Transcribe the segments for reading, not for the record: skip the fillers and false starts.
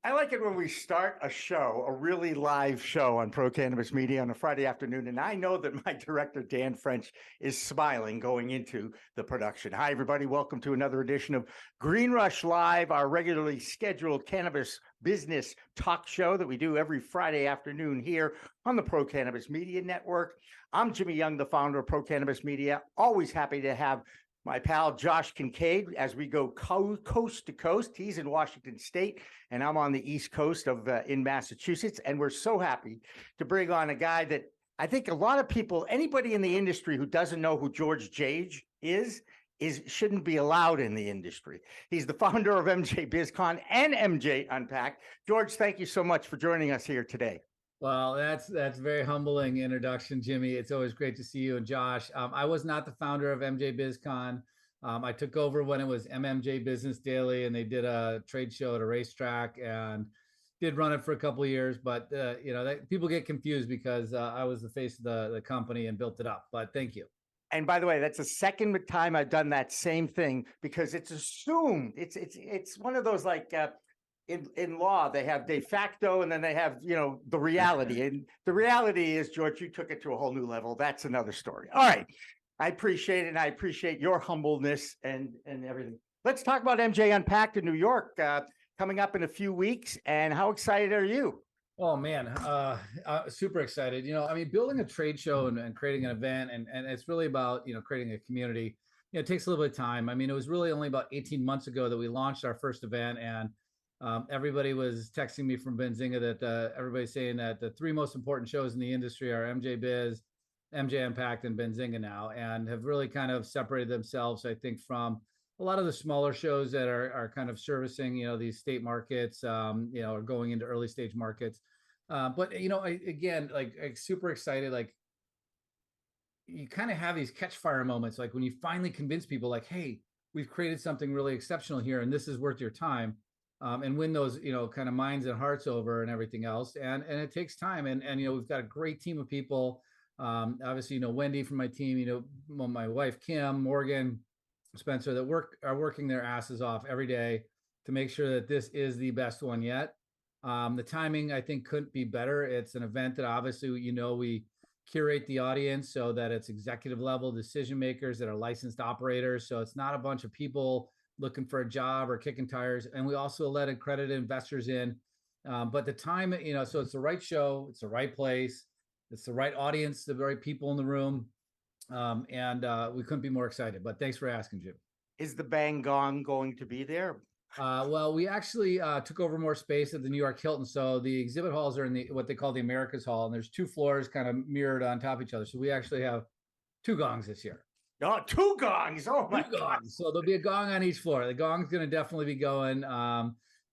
I like it when we start a show, a really live show on Pro Cannabis Media on a Friday afternoon. And I know that my director, Dan French, is smiling going into the production. Hi, everybody. Welcome to another edition of Green Rush Live, our regularly scheduled cannabis business talk show that we do every Friday afternoon here on the Pro Cannabis Media Network. I'm Jimmy Young, the founder of Pro Cannabis Media. Always happy to have my pal Josh Kincaid as we go coast to coast. He's in Washington State, and I'm on the East Coast of in Massachusetts. And we're so happy to bring on a guy that I think a lot of people, anybody in the industry who doesn't know who George Jage is shouldn't be allowed in the industry. He's the founder of MJ BizCon and MJ Unpacked. George, thank you so much for joining us here today. Well, that's very humbling introduction, Jimmy. It's always great to see you and Josh. I was not the founder of MJ BizCon. I took over when it was MMJ Business Daily, and they did a trade show at a racetrack and did run it for a couple of years. But people get confused because I was the face of the company and built it up. But thank you. And by the way, that's the second time I've done that same thing because it's assumed it's one of those like. In law, they have de facto, and then they have, the reality. And the reality is, George, you took it to a whole new level. That's another story. All right. I appreciate it. And I appreciate your humbleness and everything. Let's talk about MJ Unpacked in New York coming up in a few weeks. And how excited are you? Oh, man. Super excited. Building a trade show and creating an event, and it's really about, creating a community. It takes a little bit of time. It was really only about 18 months ago that we launched our first event, and everybody was texting me from Benzinga that everybody's saying that the three most important shows in the industry are MJ Biz, MJ Unpacked, and Benzinga now, and have really kind of separated themselves, I think, from a lot of the smaller shows that are kind of servicing, these state markets, or going into early stage markets. But again, super excited. Like, you kind of have these catch fire moments, like when you finally convince people, like, hey, we've created something really exceptional here, and this is worth your time. And win those, kind of minds and hearts over and everything else. And it takes time. And we've got a great team of people. Obviously, Wendy from my team, my wife, Kim, Morgan, Spencer, that are working their asses off every day to make sure that this is the best one yet. The timing, I think, couldn't be better. It's an event that obviously, we curate the audience so that it's executive level decision makers that are licensed operators. So it's not a bunch of people looking for a job or kicking tires. And we also let accredited investors in. But the time, so it's the right show, it's the right place, it's the right audience, the right people in the room. And we couldn't be more excited. But thanks for asking, Jim. Is the Bang Gong going to be there? Well, we actually took over more space at the New York Hilton. So the exhibit halls are in what they call the Americas Hall. And there's two floors kind of mirrored on top of each other. So we actually have two gongs this year. Oh, two gongs. Oh, my God. So there'll be a gong on each floor. The gong's going to definitely be going.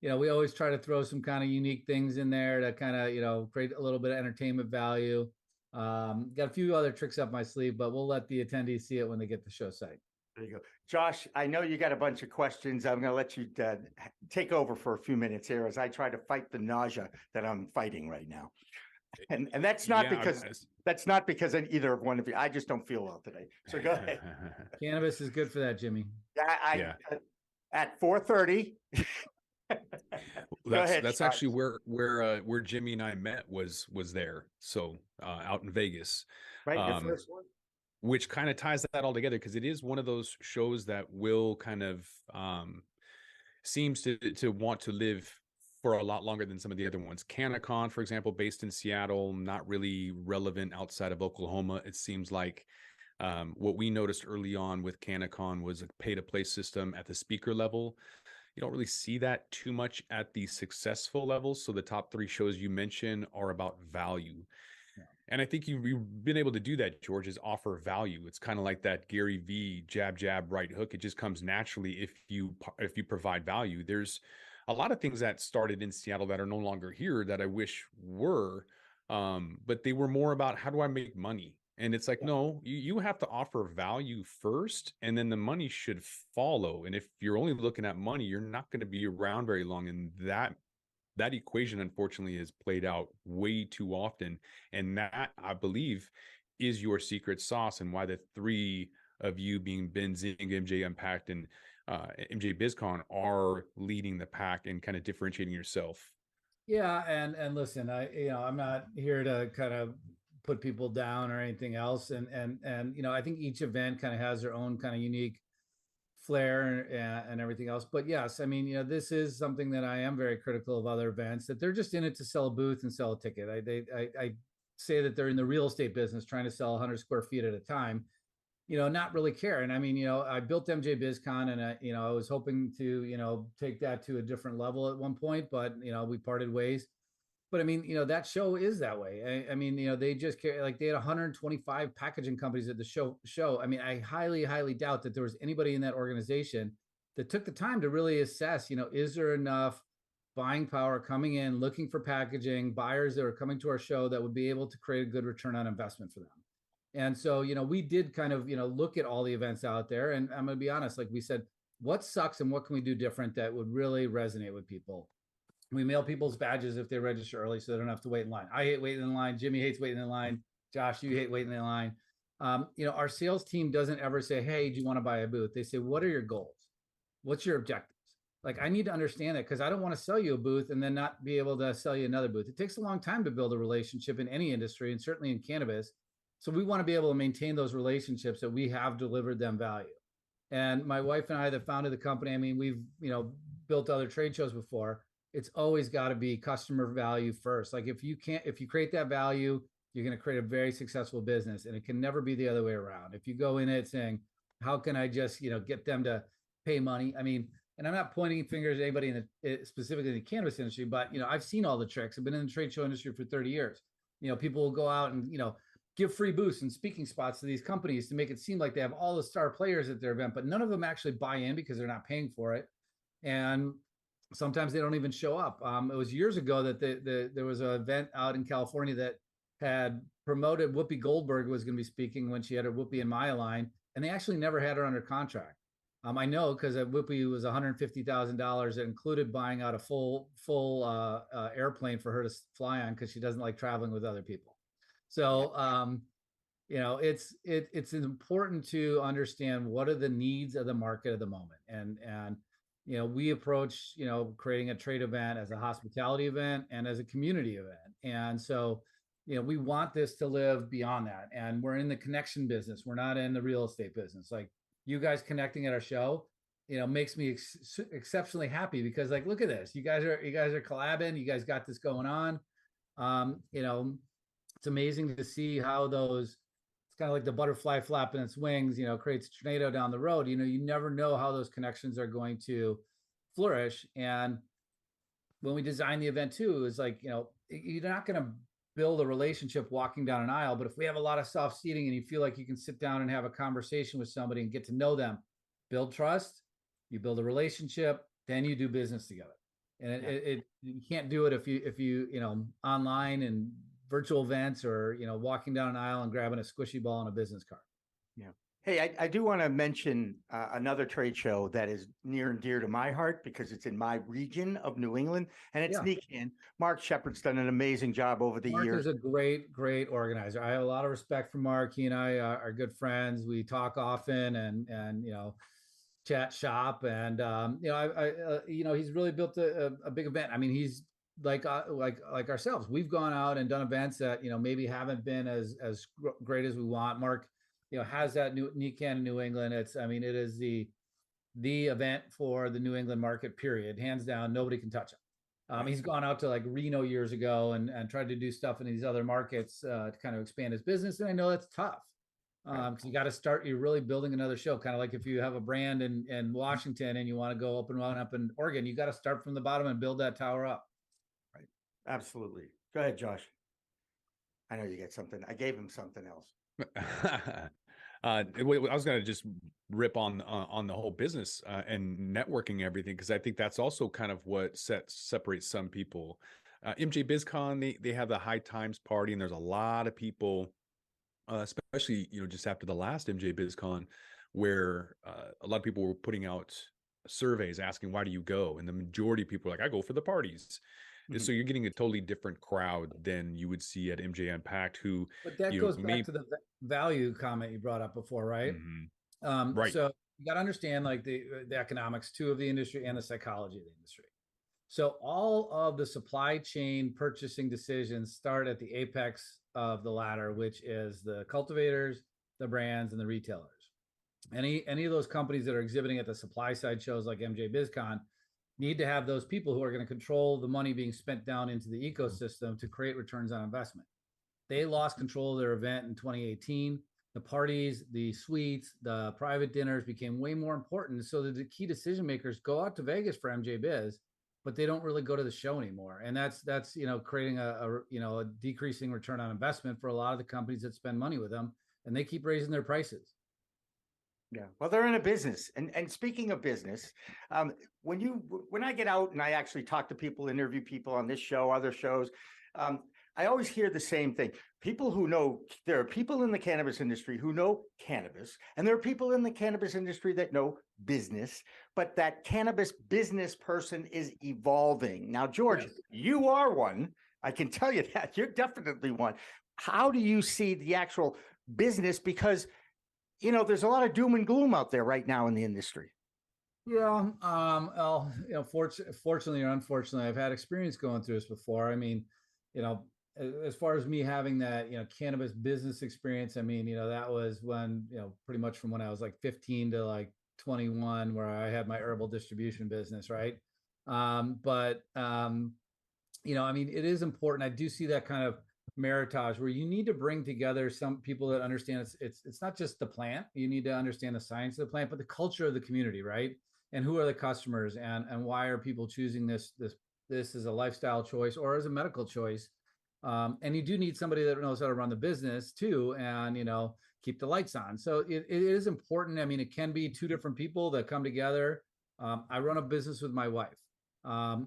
We always try to throw some kind of unique things in there to kind of, create a little bit of entertainment value. Got a few other tricks up my sleeve, but we'll let the attendees see it when they get the show site. There you go. Josh, I know you got a bunch of questions. I'm going to let you take over for a few minutes here as I try to fight the nausea that I'm fighting right now. And that's not because either of one of you, I just don't feel well today. So go ahead. Cannabis is good for that, Jimmy. At 4:30. That's actually where Jimmy and I met was there. So out in Vegas. Right. Your first one. Which kind of ties that all together because it is one of those shows that will kind of seems to want to live for a lot longer than some of the other ones. CannaCon, for example, based in Seattle, not really relevant outside of Oklahoma. It seems like what we noticed early on with CannaCon was a pay-to-play system at the speaker level. You don't really see that too much at the successful levels. So the top three shows you mentioned are about value. Yeah. And I think you've been able to do that, George, is offer value. It's kind of like that Gary V jab, right hook. It just comes naturally if you provide value. There's a lot of things that started in Seattle that are no longer here that I wish were, but they were more about how do I make money? And it's like, no, you have to offer value first, and then the money should follow. And if you're only looking at money, you're not going to be around very long. And that equation, unfortunately, is played out way too often. And that, I believe, is your secret sauce and why the three of you being Benzinga, MJ Unpacked, and MJ BizCon are leading the pack and kind of differentiating yourself Yeah, and listen, I'm not here to kind of put people down or anything else, and I think each event kind of has their own kind of unique flair and everything else. But yes, I mean, this is something that I am very critical of other events, that they're just in it to sell a booth and sell a ticket. I say that they're in the real estate business trying to sell 100 square feet at a time, not really care. And I mean, I built MJ BizCon, and I was hoping to, take that to a different level at one point, but we parted ways. But I mean, that show is that way. I mean, they just care, like they had 125 packaging companies at the show. I mean, I highly, highly doubt that there was anybody in that organization that took the time to really assess, is there enough buying power coming in, looking for packaging, buyers that are coming to our show that would be able to create a good return on investment for them. And so, we did kind of, look at all the events out there. And I'm going to be honest, like we said, what sucks and what can we do different that would really resonate with people? We mail people's badges if they register early so they don't have to wait in line. I hate waiting in line. Jimmy hates waiting in line. Josh, you hate waiting in line. Our sales team doesn't ever say, hey, do you want to buy a booth? They say, what are your goals? What's your objectives? Like, I need to understand that, because I don't want to sell you a booth and then not be able to sell you another booth. It takes a long time to build a relationship in any industry, and certainly in cannabis. So we want to be able to maintain those relationships that we have delivered them value. And my wife and I that founded the company, I mean, we've, built other trade shows before. It's always got to be customer value first. Like if you create that value, you're going to create a very successful business, and it can never be the other way around. If you go in it saying, how can I just, get them to pay money? I mean, and I'm not pointing fingers at anybody in specifically in the cannabis industry, but, I've seen all the tricks. I've been in the trade show industry for 30 years. People will go out and, give free booths and speaking spots to these companies to make it seem like they have all the star players at their event, but none of them actually buy in because they're not paying for it. And sometimes they don't even show up. It was years ago that there was an event out in California that had promoted Whoopi Goldberg was going to be speaking when she had her Whoopi and Maya line, and they actually never had her under contract. I know because Whoopi was $150,000. That included buying out a full airplane for her to fly on, because she doesn't like traveling with other people. So, it's important to understand what are the needs of the market at the moment. And we approach, creating a trade event as a hospitality event and as a community event. And so, we want this to live beyond that. And we're in the connection business. We're not in the real estate business. Like, you guys connecting at our show, makes me exceptionally happy, because, like, look at this. You guys are collabing. You guys got this going on. It's amazing to see how it's kind of like the butterfly flapping its wings, creates a tornado down the road. You never know how those connections are going to flourish. And when we design the event too, is like, you're not going to build a relationship walking down an aisle, but if we have a lot of soft seating and you feel like you can sit down and have a conversation with somebody and get to know them, build trust, you build a relationship, then you do business together. And you can't do it if you online and virtual events, or walking down an aisle and grabbing a squishy ball on a business card. Yeah. Hey, I do want to mention another trade show that is near and dear to my heart, because it's in my region of New England, and it's NECANN. Mark Shepard's done an amazing job over the years. Mark is a great organizer. I have a lot of respect for Mark. He and I are good friends. We talk often and chat shop, and he's really built a big event. I mean, he's like ourselves. We've gone out and done events that maybe haven't been as great as we want. Mark has that new NECANN in New England. It is the event for the New England market, period, hands down. Nobody can touch him. He's gone out to like Reno years ago and tried to do stuff in these other markets to kind of expand his business, and I know that's tough, because you got to start. You're really building another show, kind of like if you have a brand in Washington and you want to go open one up in Oregon, you got to start from the bottom and build that tower up. Right. Absolutely. Go ahead, Josh. I know you get something. I gave him something else. I was going to just rip on the whole business and networking everything, because I think that's also kind of what separates some people. MJ BizCon, they have the high times party, and there's a lot of people, especially just after the last MJ BizCon, where a lot of people were putting out surveys asking, why do you go? And the majority of people are like, I go for the parties. Mm-hmm. So you're getting a totally different crowd than you would see at MJ Unpacked, who. But that goes back to the value comment you brought up before, right? Mm-hmm. Right. So you got to understand like the economics too of the industry and the psychology of the industry. So all of the supply chain purchasing decisions start at the apex of the ladder, which is the cultivators, the brands, and the retailers. Any of those companies that are exhibiting at the supply side shows like MJ BizCon need to have those people who are going to control the money being spent down into the ecosystem to create returns on investment. They lost control of their event in 2018. The parties, the suites, the private dinners became way more important. So the key decision makers go out to Vegas for MJ Biz, but they don't really go to the show anymore. And that's creating a decreasing return on investment for a lot of the companies that spend money with them, and they keep raising their prices. Yeah, well, they're in a business, and speaking of business, when I get out and I actually talk to people, interview people on this show, other shows, I always hear the same thing. People who know, there are people in the cannabis industry who know cannabis, and there are people in the cannabis industry that know business, but that cannabis business person is evolving. Now, George, Yes. you are one. I can tell you that. You're definitely one. How do you see the actual business? Because there's a lot of doom and gloom out there right now in the industry. Yeah. Well, fortunately or unfortunately, I've had experience going through this before. I mean, as far as me having that, cannabis business experience, I mean, that was when, pretty much from when I was like 15 to like 21, where I had my herbal distribution business. Right. I mean, it is important. I do see that kind of meritage where you need to bring together some people that understand it's not just the plant. You need to understand the science of the plant, but the culture of the community, right? And who are the customers, and why are people choosing this as a lifestyle choice or as a medical choice? And you do need somebody that knows how to run the business too, and keep the lights on. So it is important. I mean, it can be two different people that come together. I run a business with my wife.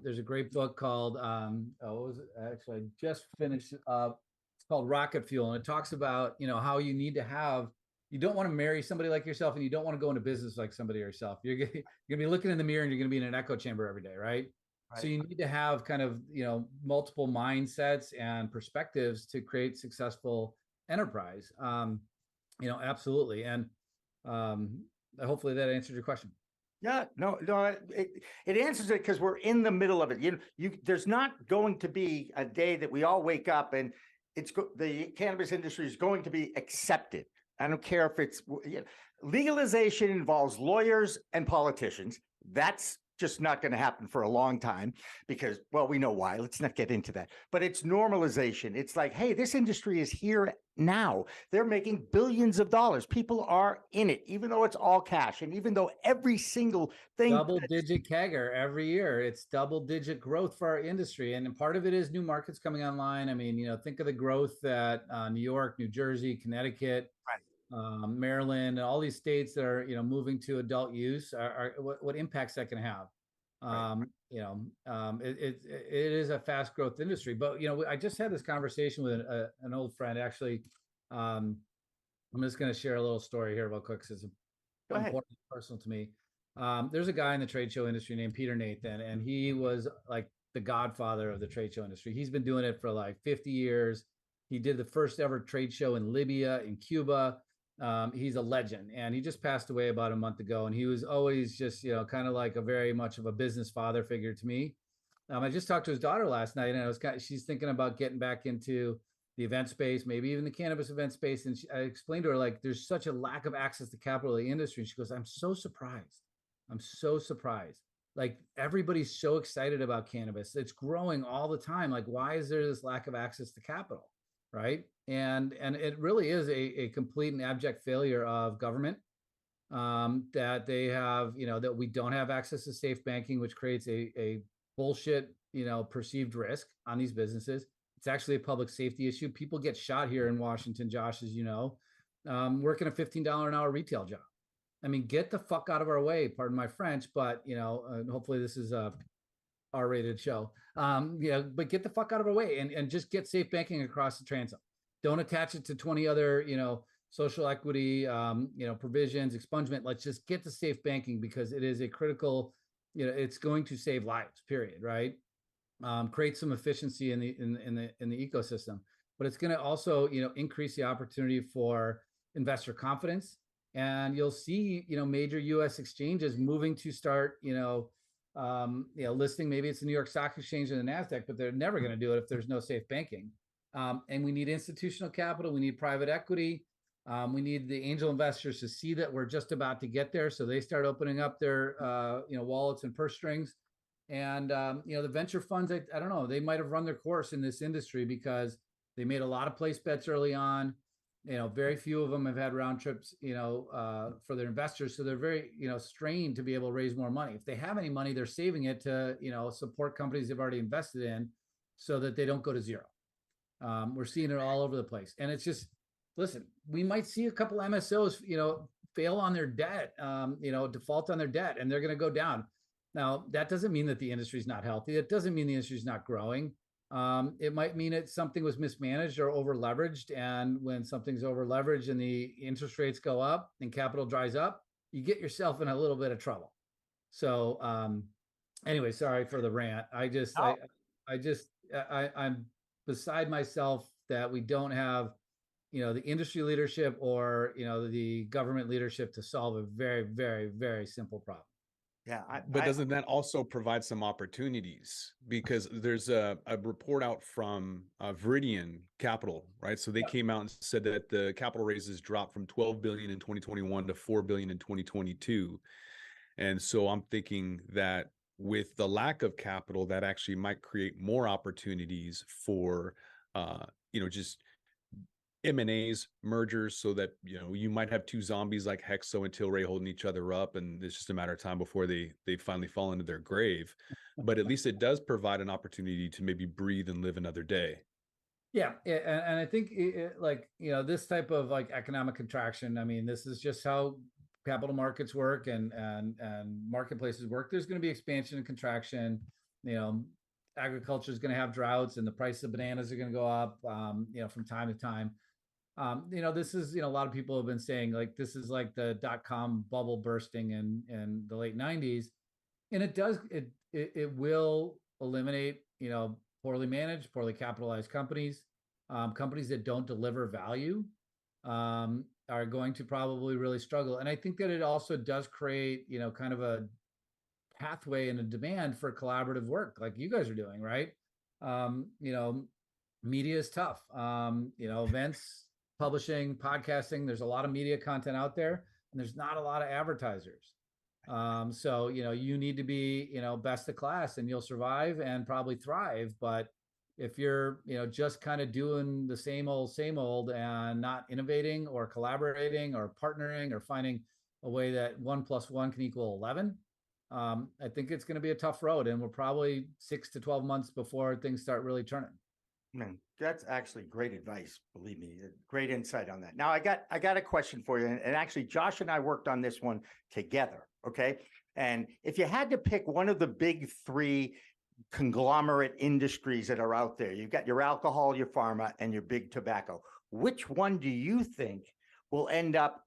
There's a great book called actually I just finished. It's called Rocket Fuel, and it talks about how you need to have. You don't want to marry somebody like yourself, and you don't want to go into business like somebody yourself. You're gonna be looking in the mirror, and you're gonna be in an echo chamber every day, right? So you need to have kind of multiple mindsets and perspectives to create successful enterprise. Absolutely, and hopefully that answered your question. Yeah, no, it answers it because we're in the middle of it. There's not going to be a day that we all wake up and the cannabis industry is going to be accepted. I don't care if it's legalization involves lawyers and politicians. That's just not going to happen for a long time because, well, we know why. Let's not get into that. But it's normalization. It's like, hey, this industry is here now. They're making billions of dollars. People are in it, even though it's all cash. And even though every single thing double-digit CAGR every year, it's double-digit growth for our industry. And part of it is new markets coming online. I mean, think of the growth that New York, New Jersey, Connecticut, Maryland, and all these states that are moving to adult use are what impacts that can have. It is a fast growth industry, but I just had this conversation with an old friend. Actually, I'm just going to share a little story here real quick because it's important, personal to me. There's a guy in the trade show industry named Peter Nathan, and he was like the godfather of the trade show industry. He's been doing it for like 50 years. He did the first ever trade show in Libya, in Cuba. He's a legend, and he just passed away about a month ago. And he was always just, kind of like a very much of a business father figure to me. I just talked to his daughter last night, and she's thinking about getting back into the event space, maybe even the cannabis event space. And I explained to her, like, there's such a lack of access to capital in the industry. And she goes, I'm so surprised. I'm so surprised. Like, everybody's so excited about cannabis. It's growing all the time. Like, why is there this lack of access to capital? Right. And it really is a complete and abject failure of government, that they have, that we don't have access to safe banking, which creates a bullshit, perceived risk on these businesses. It's actually a public safety issue. People get shot here in Washington, Josh, as working a $15 an hour retail job. I mean, get the fuck out of our way, pardon my French, but, hopefully this is a R-rated show. But get the fuck out of our way and just get safe banking across the transom. Don't attach it to 20 other, social equity, provisions, expungement. Let's just get to safe banking because it is a critical, it's going to save lives, period. Right. Create some efficiency in the ecosystem, but it's going to also, increase the opportunity for investor confidence. And you'll see, major U.S. exchanges moving to start, listing. Maybe it's the New York Stock Exchange and the NASDAQ, but they're never going to do it if there's no safe banking. And we need institutional capital. We need private equity. We need the angel investors to see that we're just about to get there, so they start opening up their wallets and purse strings. And the venture funds, I don't know, they might have run their course in this industry because they made a lot of place bets early on. Very few of them have had round trips, for their investors. So they're very, strained to be able to raise more money. If they have any money, they're saving it to, support companies they've already invested in so that they don't go to zero. We're seeing it all over the place. And it's just, listen, we might see a couple MSOs, fail on their debt, default on their debt, and they're going to go down. Now, that doesn't mean that the industry is not healthy. It doesn't mean the industry is not growing. It might mean that something was mismanaged or over leveraged. And when something's over leveraged and the interest rates go up and capital dries up, you get yourself in a little bit of trouble. So anyway, sorry for the rant. I'm beside myself that we don't have, the industry leadership or, the government leadership to solve a very, very, very simple problem. Yeah. But doesn't that also provide some opportunities? Because there's a report out from Viridian Capital, right? So they came out and said that the capital raises dropped from 12 billion in 2021 to 4 billion in 2022. And so I'm thinking that with the lack of capital, that actually might create more opportunities for, just M&As, mergers, so that you might have two zombies like Hexo and Tilray holding each other up, and it's just a matter of time before they finally fall into their grave. But at least it does provide an opportunity to maybe breathe and live another day. Yeah, and I think this type of economic contraction. I mean, this is just how capital markets work and marketplaces work. There's going to be expansion and contraction. Agriculture is going to have droughts, and the price of bananas are going to go up. From time to time. This is, a lot of people have been saying this is like the .com bubble bursting in the late 90s. And it will eliminate, poorly managed, poorly capitalized companies. Companies that don't deliver value are going to probably really struggle. And I think that it also does create, kind of a pathway and a demand for collaborative work like you guys are doing, right? Media is tough. Events, publishing, podcasting, there's a lot of media content out there, and there's not a lot of advertisers. So you need to be best of class, and you'll survive and probably thrive. But if you're just kind of doing the same old and not innovating or collaborating or partnering or finding a way that 1 + 1 can equal 11, I think it's going to be a tough road, and we're probably 6 to 12 months before things start really turning. Man, that's actually great advice. Believe me, great insight on that. Now I got a question for you. And actually, Josh and I worked on this one together. Okay. And if you had to pick one of the big three conglomerate industries that are out there, you've got your alcohol, your pharma, and your big tobacco. Which one do you think will end up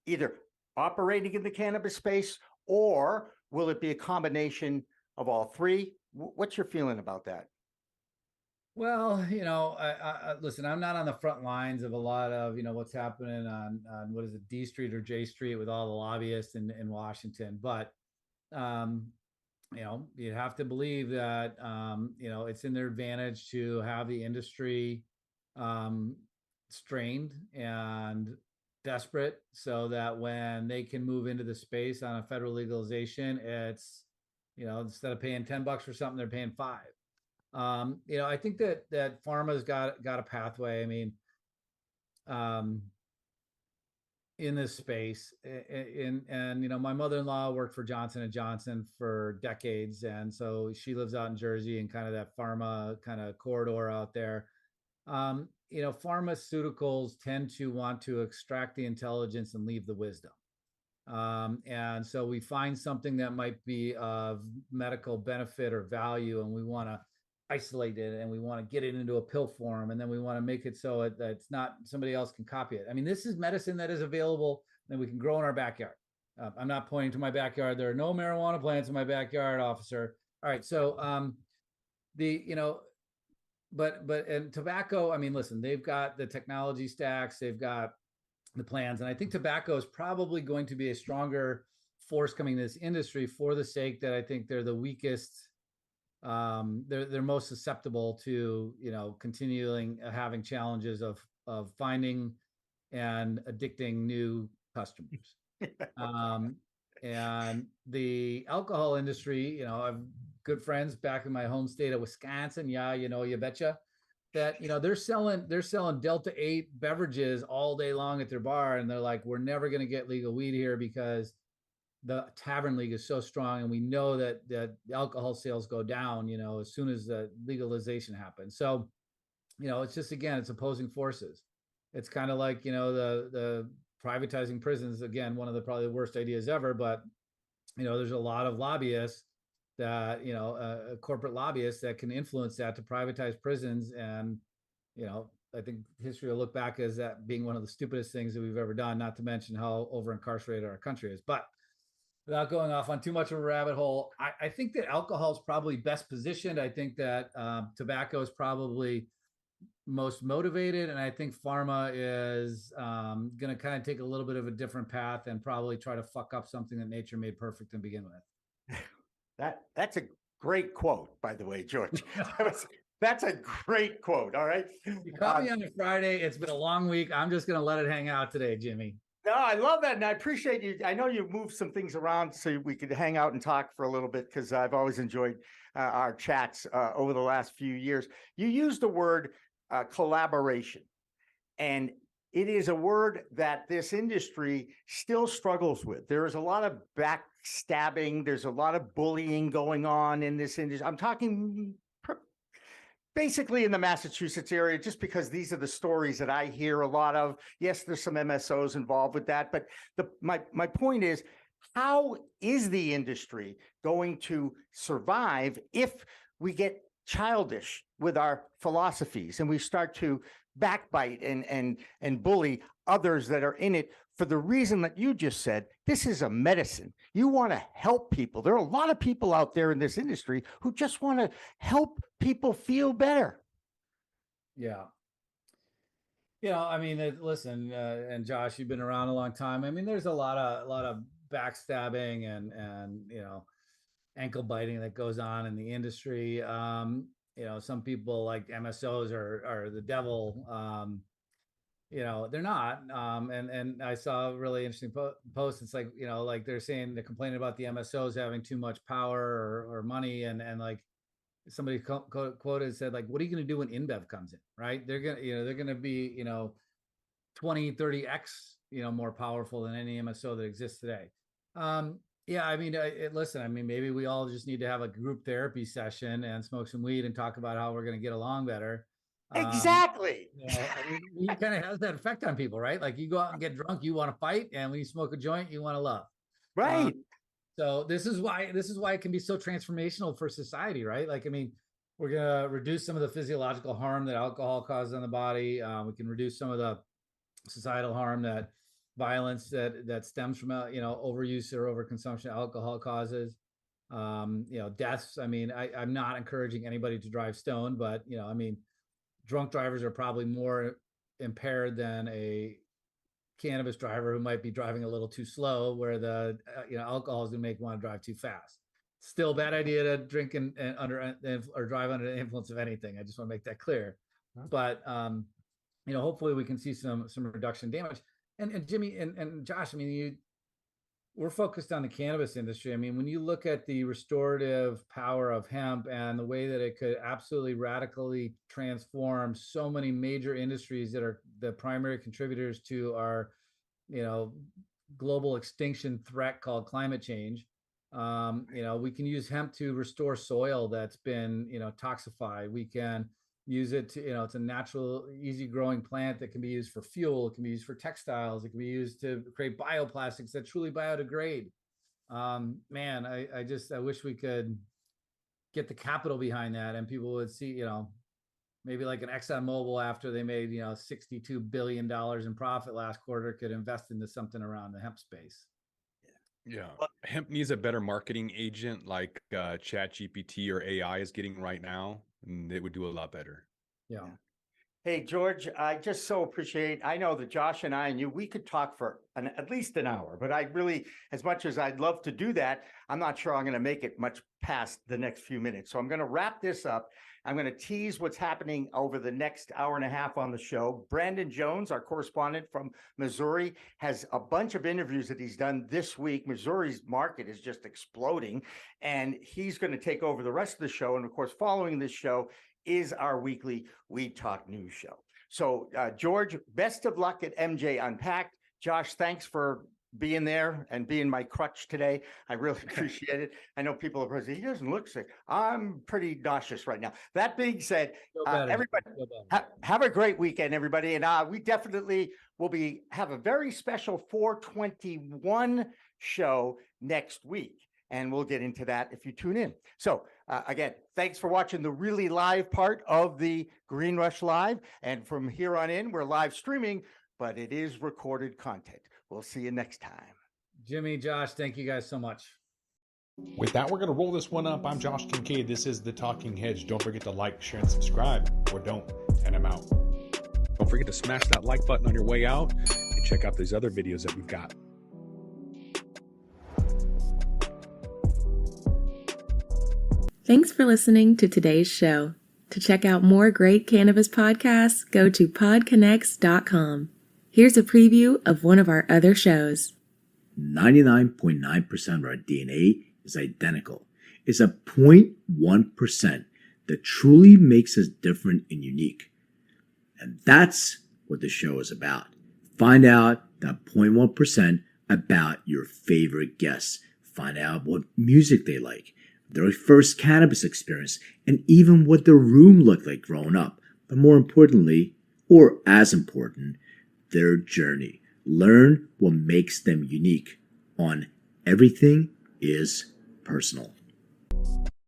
either operating in the cannabis space, or will it be a combination of all three? What's your feeling about that? Well, I listen, I'm not on the front lines of a lot of, what's happening on what is it, D Street or J Street with all the lobbyists in Washington. But, you have to believe that, it's in their advantage to have the industry strained and desperate, so that when they can move into the space on a federal legalization, it's, instead of paying $10 for something, they're paying $5. I think that pharma's got a pathway. I mean, in this space, my mother-in-law worked for Johnson & Johnson for decades, and so she lives out in Jersey and kind of that pharma kind of corridor out there. Pharmaceuticals tend to want to extract the intelligence and leave the wisdom. And so we find something that might be of medical benefit or value, and we want to isolate it, and we want to get it into a pill form, and then we want to make it so that it's not, somebody else can copy it. I mean, this is medicine that is available that we can grow in our backyard. I'm not pointing to my backyard. There are no marijuana plants in my backyard, officer. All right. So, and tobacco, I mean, listen, they've got the technology stacks, they've got the plans. And I think tobacco is probably going to be a stronger force coming to this industry for the sake that I think they're the weakest. They're most susceptible to, you know, continuing having challenges of finding and addicting new customers. And the alcohol industry, you know, I've good friends back in my home state of Wisconsin. Yeah, you know, you betcha that, you know, they're selling Delta 8 beverages all day long at their bar, and they're like, we're never going to get legal weed here because the tavern league is so strong, and we know that alcohol sales go down, you know, as soon as the legalization happens. So, you know, it's just, again, it's opposing forces. It's kind of like, you know, the privatizing prisons, again, one of the probably the worst ideas ever, but, you know, there's a lot of lobbyists that, you know, corporate lobbyists that can influence that to privatize prisons. And, you know, I think history will look back as that being one of the stupidest things that we've ever done, not to mention how over incarcerated our country is. But without going off on too much of a rabbit hole, I think that alcohol is probably best positioned. I think that tobacco is probably most motivated, and I think pharma is going to kind of take a little bit of a different path and probably try to fuck up something that nature made perfect to begin with. That's a great quote, by the way, George. That's a great quote. All right. You caught me on a Friday. It's been a long week. I'm just going to let it hang out today, Jimmy. No, I love that. And I appreciate you. I know you moved some things around so we could hang out and talk for a little bit, because I've always enjoyed our chats over the last few years. You used the word collaboration, and it is a word that this industry still struggles with. There is a lot of backstabbing. There's a lot of bullying going on in this industry. I'm talking basically in the Massachusetts area, just because these are the stories that I hear a lot of. Yes, there's some MSOs involved with that, but my point is, how is the industry going to survive if we get childish with our philosophies and we start to backbite and bully others that are in it for the reason that you just said? This is a medicine. You want to help people. There are a lot of people out there in this industry who just want to help people feel better. Yeah. You know, I mean, listen, and Josh, you've been around a long time. I mean, there's a lot of backstabbing and you know, ankle biting that goes on in the industry. You know, some people like MSOs are the devil. You know, they're not. And I saw a really interesting post. It's like, you know, like they're saying, they're complaining about the MSOs having too much power or money, and like somebody quoted said, like, what are you going to do when InBev comes in, right? They're going to be, you know, 20, 30x, you know, more powerful than any MSO that exists today. Yeah, I mean, listen, I mean, maybe we all just need to have a group therapy session and smoke some weed and talk about how we're going to get along better. Exactly. You know, I mean, it kind of has that effect on people, right? Like, you go out and get drunk, you want to fight, and when you smoke a joint, you want to love. Right. So this is why it can be so transformational for society, right? Like, I mean, we're gonna reduce some of the physiological harm that alcohol causes on the body. We can reduce some of the societal harm that violence that stems from you know, overuse or overconsumption of alcohol causes. You know, deaths. I mean, I'm not encouraging anybody to drive stoned, but you know, I mean, drunk drivers are probably more impaired than a cannabis driver who might be driving a little too slow, where the you know, alcohol is going to make one drive too fast. Still a bad idea to drink and under or drive under the influence of anything. I just want to make that clear. But you know, hopefully we can see some reduction in damage. And Jimmy and Josh, I mean, we're focused on the cannabis industry. I mean, when you look at the restorative power of hemp and the way that it could absolutely radically transform so many major industries that are the primary contributors to our, you know, global extinction threat called climate change. You know, we can use hemp to restore soil that's been, you know, toxified. We can use it to, you know, it's a natural, easy growing plant that can be used for fuel. It can be used for textiles. It can be used to create bioplastics that truly biodegrade. Man, I wish we could get the capital behind that, and people would see, you know, maybe like an ExxonMobil, after they made, you know, $62 billion in profit last quarter, could invest into something around the hemp space. Yeah. Hemp needs a better marketing agent like Chat GPT or AI is getting right now, and it would do a lot better. Yeah. Hey, George, I just so appreciate, I know that Josh and I and you, we could talk for at least an hour, but I really, as much as I'd love to do that, I'm not sure I'm going to make it much past the next few minutes. So I'm going to wrap this up. I'm going to tease what's happening over the next hour and a half on the show. Brandon Jones, our correspondent from Missouri, has a bunch of interviews that he's done this week. Missouri's market is just exploding, and he's going to take over the rest of the show. And of course, following this show is our weekly Weed Talk News show. So, George, best of luck at MJ Unpacked. Josh, thanks for being there and being my crutch today. I really appreciate it. I know people are probably, he doesn't look sick. I'm pretty nauseous right now. That being said, everybody have a great weekend, everybody. And we definitely will have a very special 421 show next week. And we'll get into that if you tune in. So again, thanks for watching the really live part of the Green Rush Live. And from here on in, we're live streaming, but it is recorded content. We'll see you next time. Jimmy, Josh, thank you guys so much. With that, we're going to roll this one up. I'm Josh Kincaid. This is The Talking Hedge. Don't forget to like, share, and subscribe, or don't, and I'm out. Don't forget to smash that like button on your way out and check out these other videos that we've got. Thanks for listening to today's show. To check out more great cannabis podcasts, go to podconnects.com. Here's a preview of one of our other shows. 99.9% of our DNA is identical. It's a 0.1% that truly makes us different and unique. And that's what the show is about. Find out that 0.1% about your favorite guests. Find out what music they like, their first cannabis experience, and even what their room looked like growing up. But more importantly, or as important, their journey. Learn what makes them unique on Everything is Personal.